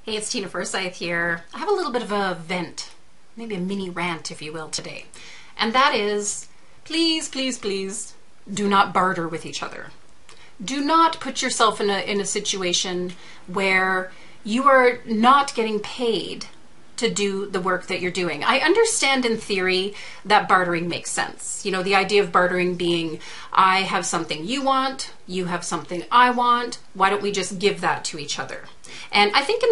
Hey, it's Tina Forsyth here. I have a little bit of a vent, maybe a mini rant, if you will, today. And that is, please, please, please, do not barter with each other. Do not put yourself in a situation where you are not getting paid to do the work that you're doing. I understand in theory that bartering makes sense. You know, the idea of bartering being, I have something you want, you have something I want, why don't we just give that to each other? And I think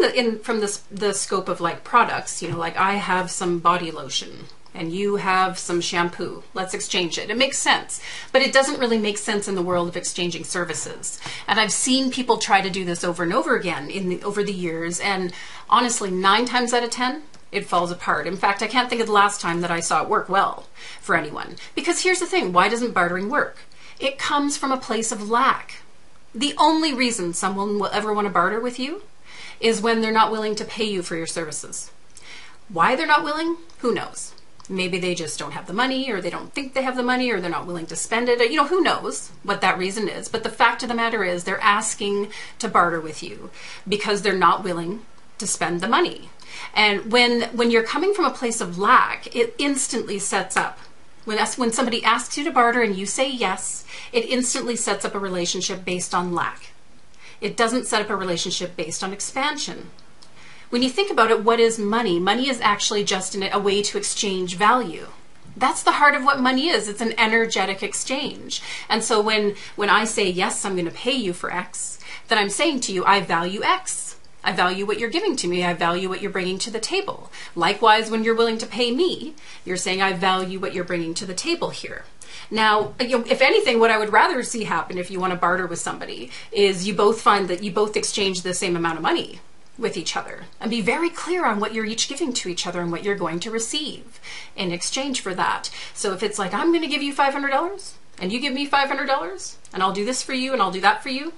from the scope of like products, you know, like I have some body lotion and you have some shampoo. Let's exchange it. It makes sense, but it doesn't really make sense in the world of exchanging services. And I've seen people try to do this over and over again over the years, and honestly, 9 times out of 10, it falls apart. In fact, I can't think of the last time that I saw it work well for anyone. Because here's the thing, why doesn't bartering work? It comes from a place of lack. The only reason someone will ever want to barter with you is when they're not willing to pay you for your services. Why they're not willing? Who knows? Maybe they just don't have the money, or they don't think they have the money, or they're not willing to spend it. You know, who knows what that reason is? But the fact of the matter is they're asking to barter with you because they're not willing to spend the money. And when you're coming from a place of lack, it instantly sets up. When somebody asks you to barter and you say yes, it instantly sets up a relationship based on lack. It doesn't set up a relationship based on expansion. When you think about it, what is money? Money is actually just a way to exchange value. That's the heart of what money is. It's an energetic exchange. And so when I say, yes, I'm going to pay you for X, then I'm saying to you, I value X. I value what you're giving to me. I value what you're bringing to the table. Likewise, when you're willing to pay me, you're saying, I value what you're bringing to the table here. Now, you know, if anything, what I would rather see happen if you want to barter with somebody is you both find that you both exchange the same amount of money with each other, and be very clear on what you're each giving to each other and what you're going to receive in exchange for that. So if it's like, I'm going to give you $500 and you give me $500 and I'll do this for you and I'll do that for you,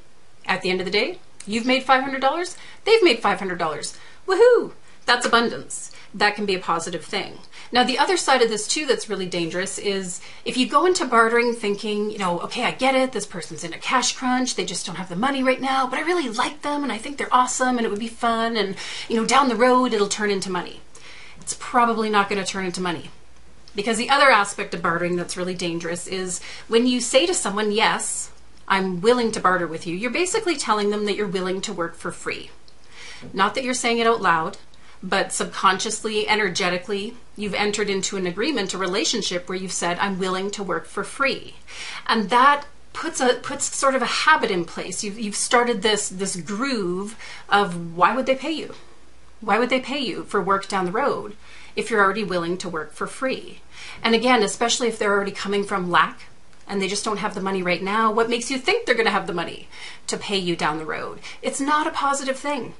at the end of the day, you've made $500, they've made $500. Woohoo! That's abundance. That can be a positive thing. Now, the other side of this too that's really dangerous is if you go into bartering thinking, you know, okay, I get it, this person's in a cash crunch, they just don't have the money right now, but I really like them and I think they're awesome and it would be fun, and, you know, down the road it'll turn into money. It's probably not going to turn into money. Because the other aspect of bartering that's really dangerous is when you say to someone, yes, I'm willing to barter with you, you're basically telling them that you're willing to work for free. Not that you're saying it out loud, but subconsciously, energetically, you've entered into an agreement, a relationship where you've said, I'm willing to work for free. And that puts sort of a habit in place. You've started this groove of, why would they pay you? Why would they pay you for work down the road if you're already willing to work for free? And again, especially if they're already coming from lack and they just don't have the money right now, what makes you think they're going to have the money to pay you down the road? It's not a positive thing.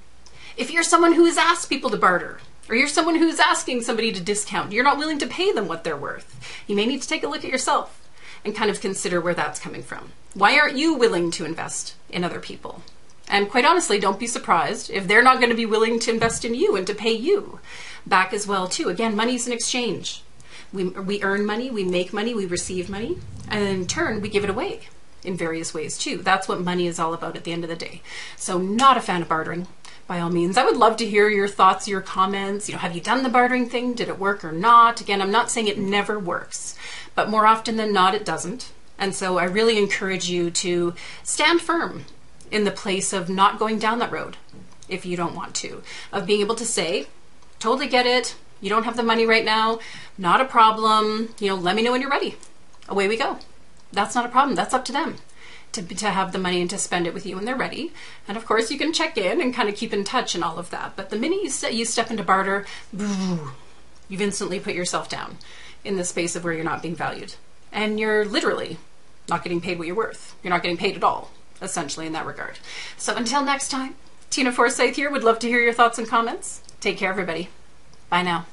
If you're someone who has asked people to barter, or you're someone who's asking somebody to discount, you're not willing to pay them what they're worth, you may need to take a look at yourself and kind of consider where that's coming from. Why aren't you willing to invest in other people? And quite honestly, don't be surprised if they're not going to be willing to invest in you and to pay you back as well too. Again, money's an exchange. We earn money, we make money, we receive money, and in turn, we give it away in various ways too. That's what money is all about at the end of the day. So not a fan of bartering. By all means, I would love to hear your thoughts, your comments. You know, have you done the bartering thing? Did it work or not? Again, I'm not saying it never works, but more often than not, it doesn't. And so I really encourage you to stand firm in the place of not going down that road if you don't want to, of being able to say, totally get it. You don't have the money right now. Not a problem. You know, let me know when you're ready. Away we go. That's not a problem. That's up to them to have the money and to spend it with you when they're ready. And of course, you can check in and kind of keep in touch and all of that. But the minute you step into barter, you've instantly put yourself down in the space of where you're not being valued. And you're literally not getting paid what you're worth. You're not getting paid at all, essentially, in that regard. So until next time, Tina Forsyth here. Would love to hear your thoughts and comments. Take care, everybody. Bye now.